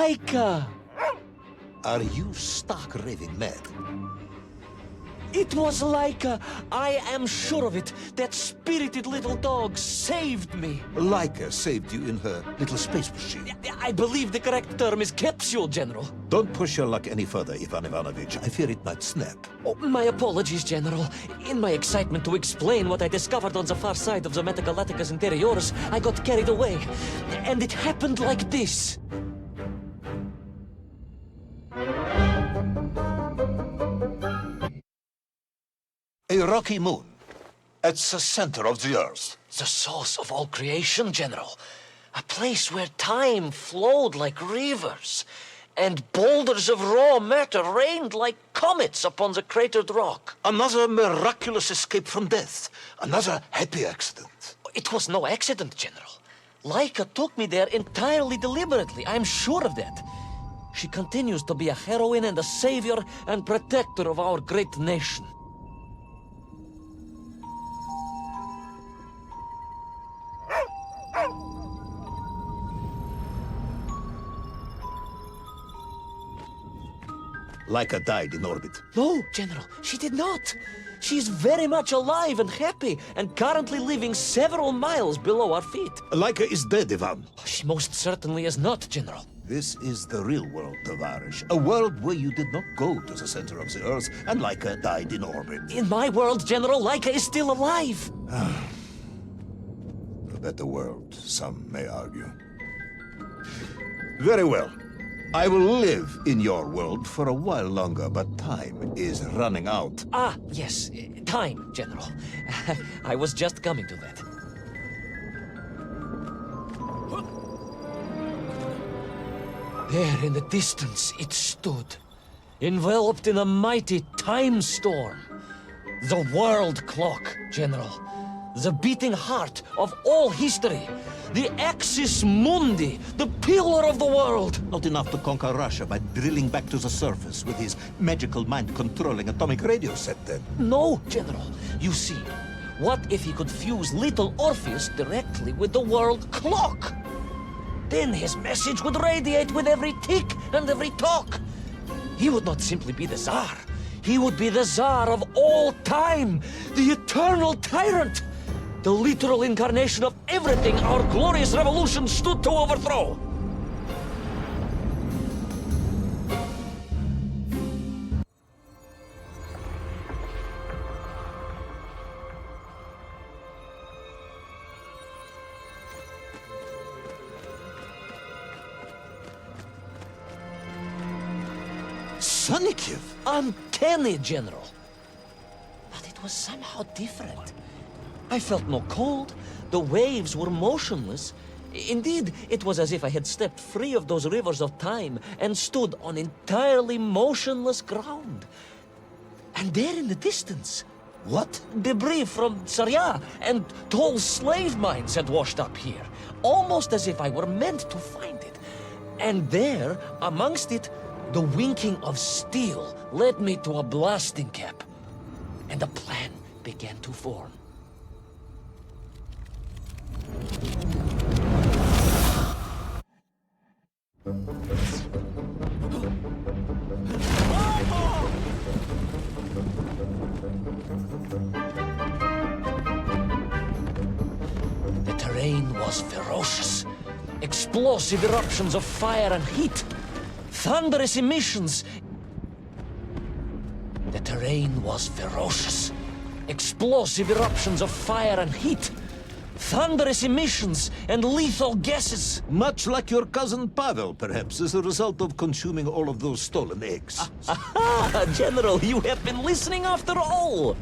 Laika! Are you stark raving mad? It was Laika! I am sure of it! That spirited little dog saved me! Laika saved you in her little space machine. I believe the correct term is capsule, General. Don't push your luck any further, Ivan Ivanovich. I fear it might snap. Oh, my apologies, General. In my excitement to explain what I discovered on the far side of the Metagalacticus Interiores, I got carried away. And it happened like this. A rocky moon. It's the center of the Earth. The source of all creation, General. A place where time flowed like rivers, and boulders of raw matter rained like comets upon the cratered rock. Another miraculous escape from death. Another happy accident. It was no accident, General. Laika took me there entirely deliberately. I'm sure of that. She continues to be a heroine and a savior and protector of our great nation. Laika died in orbit. No, General, she did not. She's very much alive and happy, and currently living several miles below our feet. Laika is dead, Ivan. She most certainly is not, General. This is the real world, Tavarish. A world where you did not go to the center of the Earth, and Laika died in orbit. In my world, General, Laika is still alive. A better world, some may argue. Very well. I will live in your world for a while longer, but time is running out. Ah, yes, time, General. I was just coming to that. There in the distance it stood, enveloped in a mighty time storm. The world clock, General. The beating heart of all history. The axis mundi, the pillar of the world. Not enough to conquer Russia by drilling back to the surface with his magical mind-controlling atomic radio set, then. No, General. You see, what if he could fuse little Orpheus directly with the world clock? Then his message would radiate with every tick and every talk. He would not simply be the Tsar. He would be the Tsar of all time, the eternal tyrant. The literal incarnation of everything our glorious revolution stood to overthrow. Sonikiv! Uncanny, General. But it was somehow different. I felt no cold. The waves were motionless. Indeed, it was as if I had stepped free of those rivers of time and stood on entirely motionless ground. And there in the distance, What? debris from Tsarya and tall slave mines had washed up here, almost as if I were meant to find it. And there, amongst it, the winking of steel led me to a blasting cap, and a plan began to form. The terrain was ferocious. Explosive eruptions of fire and heat. Thunderous emissions. The terrain was ferocious. Explosive eruptions of fire and heat. Thunderous emissions and lethal gases. Much like your cousin Pavel, perhaps, as a result of consuming all of those stolen eggs. Aha! General, you have been listening after all!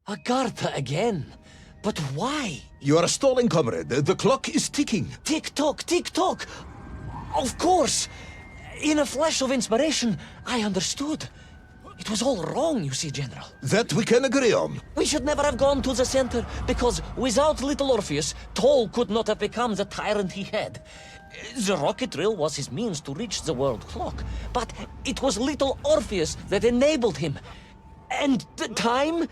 Agartha again? But why? You are stalling, comrade. The clock is ticking. Tick-tock, tick-tock! Of course! In a flash of inspiration, I understood. It was all wrong, you see, General. That we can agree on. We should never have gone to the center, because without little Orpheus, Toll could not have become the tyrant he had. The rocket drill was his means to reach the world clock, but it was little Orpheus that enabled him. And the time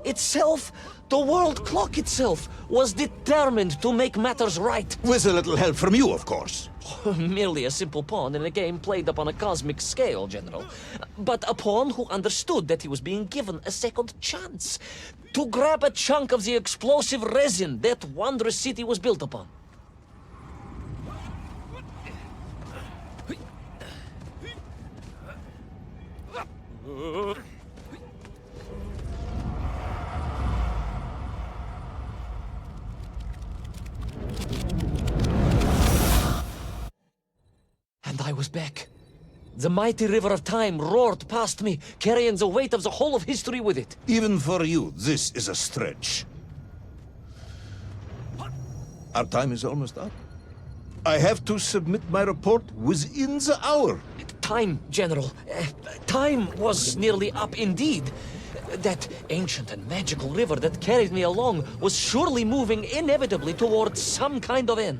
itself, the world clock itself, was determined to make matters right. With a little help from you, of course. Merely a simple pawn in a game played upon a cosmic scale, General. But a pawn who understood that he was being given a second chance to grab a chunk of the explosive resin that wondrous city was built upon. And I was back. The mighty river of time roared past me, carrying the weight of the whole of history with it. Even for you, this is a stretch. Our time is almost up. I have to submit my report within the hour. Time, General. Time was nearly up indeed. That ancient and magical river that carried me along was surely moving inevitably towards some kind of end.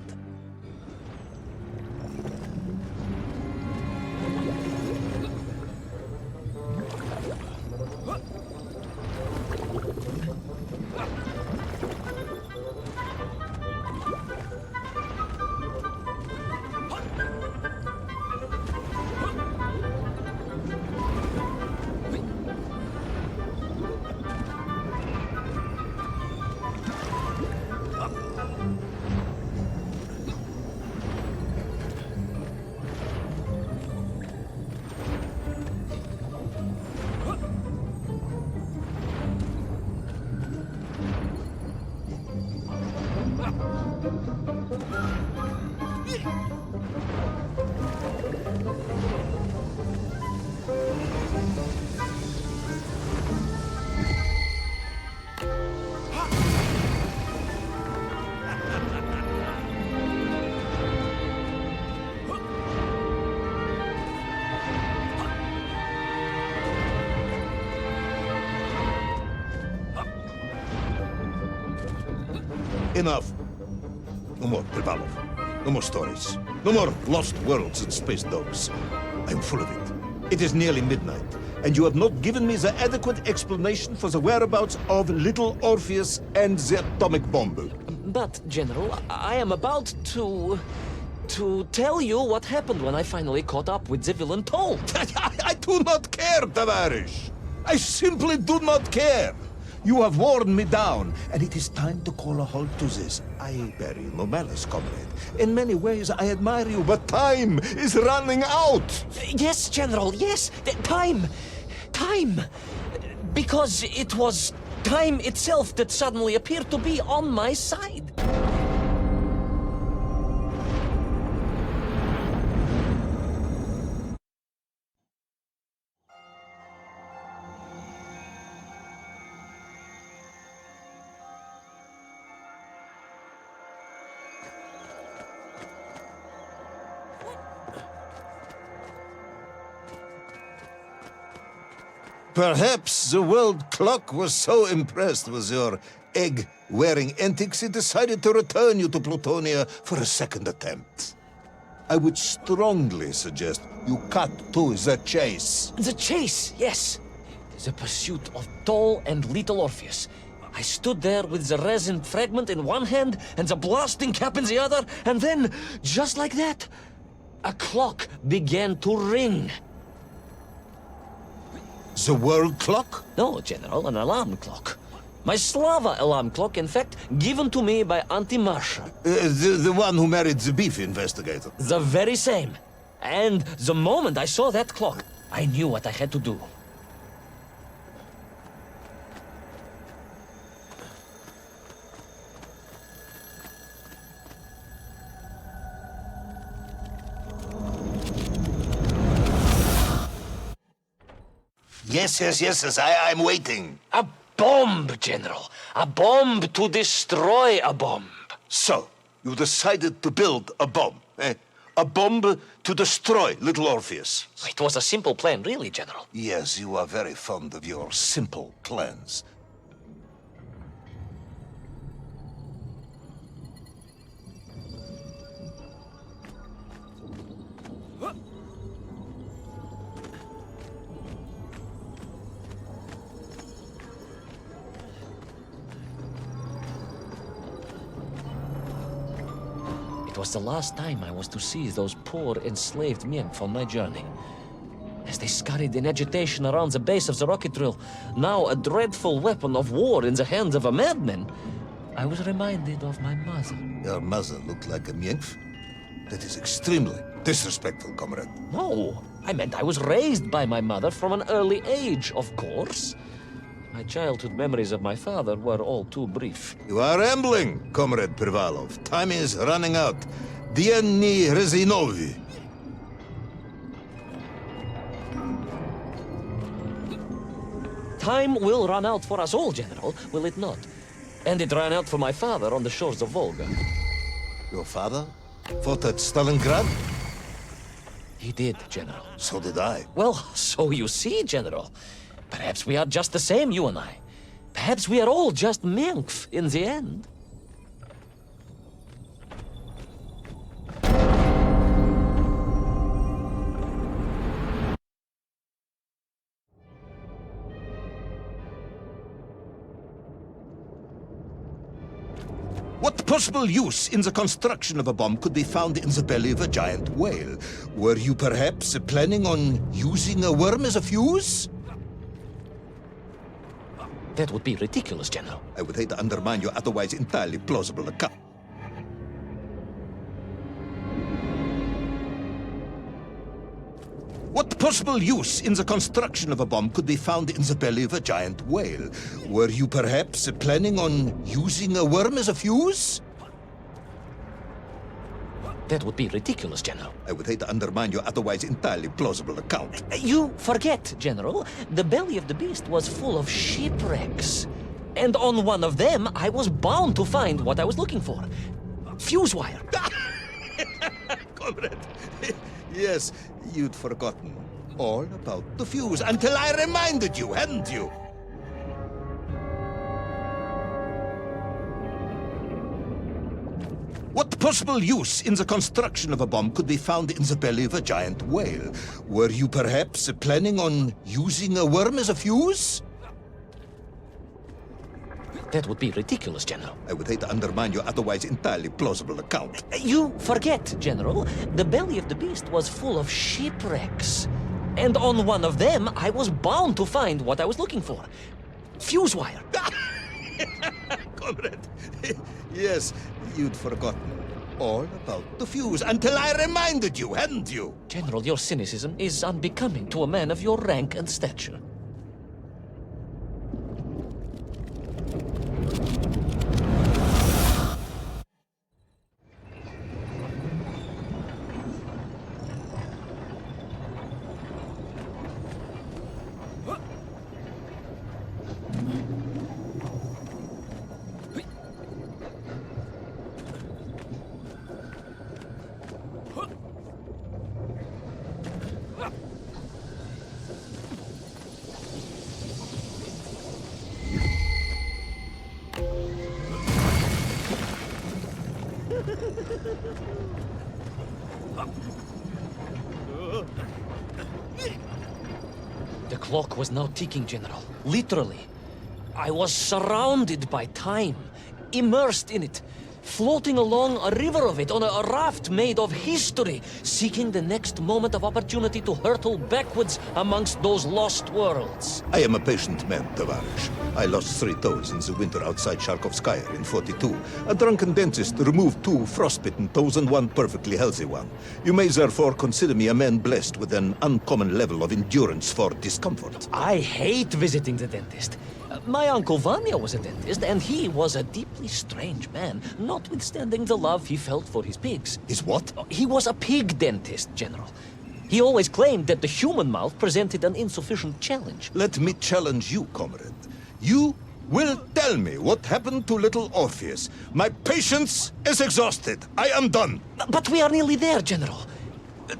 Enough. No more Privalov. No more stories. No more lost worlds and space dogs. I'm full of it. It is nearly midnight, and you have not given me the adequate explanation for the whereabouts of little Orpheus and the atomic bomb. But, General, I am about to tell you what happened when I finally caught up with the villain Toll. I do not care, Tavarish. I simply do not care. You have worn me down, and it is time to call a halt to this. I bear you no malice, comrade. In many ways, I admire you, but time is running out. Yes, General, yes. Time. Time. Because it was time itself that suddenly appeared to be on my side. Perhaps the world clock was so impressed with your egg-wearing antics, it decided to return you to Plutonia for a second attempt. I would strongly suggest you cut to the chase. The chase, yes. The pursuit of Toll and little Orpheus. I stood there with the resin fragment in one hand and the blasting cap in the other, and then, just like that, a clock began to ring. The world clock? No, General, an alarm clock. My Slava alarm clock, in fact, given to me by Auntie Marsha. The one who married the beef investigator. The very same. And the moment I saw that clock, I knew what I had to do. Yes, I'm waiting. A bomb, General. A bomb to destroy a bomb. So, you decided to build a bomb, eh? A bomb to destroy little Orpheus. It was a simple plan, really, General. Yes, you are very fond of your simple plans. It was the last time I was to see those poor enslaved men on my journey. As they scurried in agitation around the base of the rocket drill, now a dreadful weapon of war in the hands of a madman, I was reminded of my mother. Your mother looked like a nymph? That is extremely disrespectful, comrade. No, I meant I was raised by my mother from an early age, of course. My childhood memories of my father were all too brief. You are rambling, Comrade Privalov. Time is running out. Dieni Rezinovi. Time will run out for us all, General, will it not? And it ran out for my father on the shores of Volga. Your father fought at Stalingrad? He did, General. So did I. Well, so you see, General. Perhaps we are just the same, you and I. Perhaps we are all just Menkf in the end. What possible use in the construction of a bomb could be found in the belly of a giant whale? Were you perhaps planning on using a worm as a fuse? That would be ridiculous, General. I would hate to undermine your otherwise entirely plausible account. What possible use in the construction of a bomb could be found in the belly of a giant whale? Were you perhaps planning on using a worm as a fuse? That would be ridiculous, General. I would hate to undermine your otherwise entirely plausible account. You forget, General. The belly of the beast was full of shipwrecks. And on one of them, I was bound to find what I was looking for. Fuse wire. Comrade, yes, you'd forgotten all about the fuse until I reminded you, hadn't you? What possible use in the construction of a bomb could be found in the belly of a giant whale? Were you perhaps planning on using a worm as a fuse? That would be ridiculous, General. I would hate to undermine your otherwise entirely plausible account. You forget, General. The belly of the beast was full of shipwrecks. And on one of them, I was bound to find what I was looking for. Fuse wire. Comrade, yes, you'd forgotten all about the fuse until I reminded you, hadn't you? General, your cynicism is unbecoming to a man of your rank and stature. The clock was now ticking, General. Literally. I was surrounded by time, immersed in it, floating along a river of it on a raft made of history, seeking the next moment of opportunity to hurtle backwards amongst those lost worlds. I am a patient man, Tavarish. I lost 3 toes in the winter outside Sharkovskaya in 42. A drunken dentist removed 2 frostbitten toes and 1 perfectly healthy one. You may therefore consider me a man blessed with an uncommon level of endurance for discomfort. I hate visiting the dentist. My uncle Vanya was a dentist, and he was a deeply strange man, notwithstanding the love he felt for his pigs. Is what? He was a pig dentist, General. He always claimed that the human mouth presented an insufficient challenge. Let me challenge you, comrade. You will tell me what happened to little Orpheus. My patience is exhausted. I am done. But we are nearly there, General.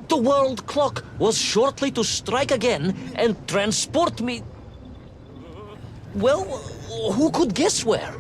The world clock was shortly to strike again and transport me... Well, who could guess where?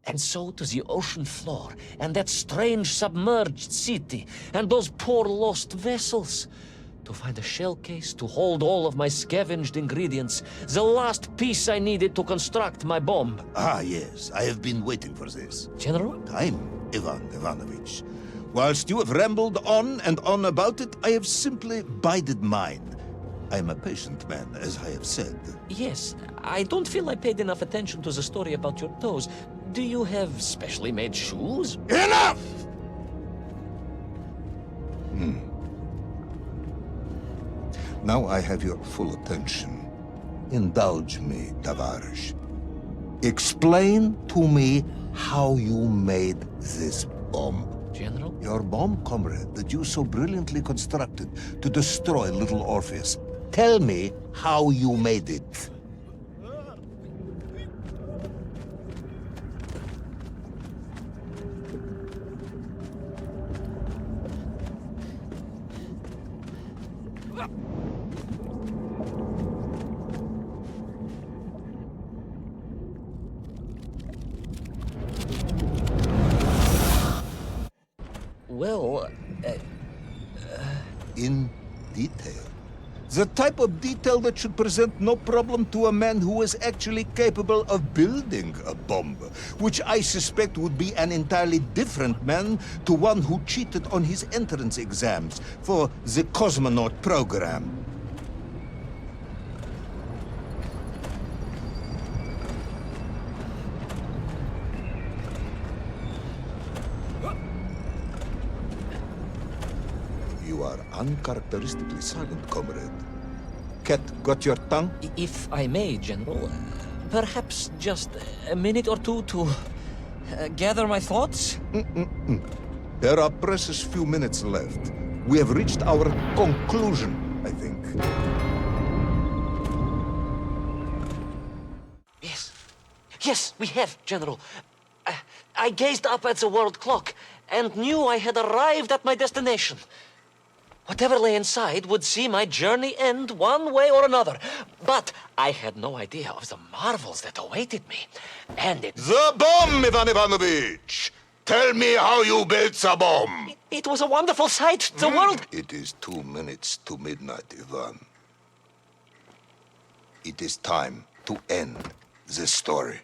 And so to the ocean floor, and that strange submerged city, and those poor lost vessels. To find a shell case to hold all of my scavenged ingredients, the last piece I needed to construct my bomb. Ah, yes, I have been waiting for this. General? Time, Ivan Ivanovich. Whilst you have rambled on and on about it, I have simply bided mine. I am a patient man, as I have said. Yes, I don't feel I paid enough attention to the story about your toes. Do you have specially made shoes? Enough! Now I have your full attention. Indulge me, Tavares. Explain to me how you made this bomb. General? Your bomb, comrade, that you so brilliantly constructed to destroy little Orpheus. Tell me how you made it. Well, In detail. The type of detail that should present no problem to a man who is actually capable of building a bomb, which I suspect would be an entirely different man to one who cheated on his entrance exams for the cosmonaut program. You are uncharacteristically silent, comrade. Cat, got your tongue? if I may, General, perhaps just a minute or two to gather my thoughts? There are precious few minutes left. We have reached our conclusion, I think. Yes, we have, General. I gazed up at the world clock and knew I had arrived at my destination. Whatever lay inside would see my journey end one way or another. But I had no idea of the marvels that awaited me. And The bomb, Ivan Ivanovich! Tell me how you built the bomb! it was a wonderful sight. The world... It is 2 minutes to midnight, Ivan. It is time to end this story.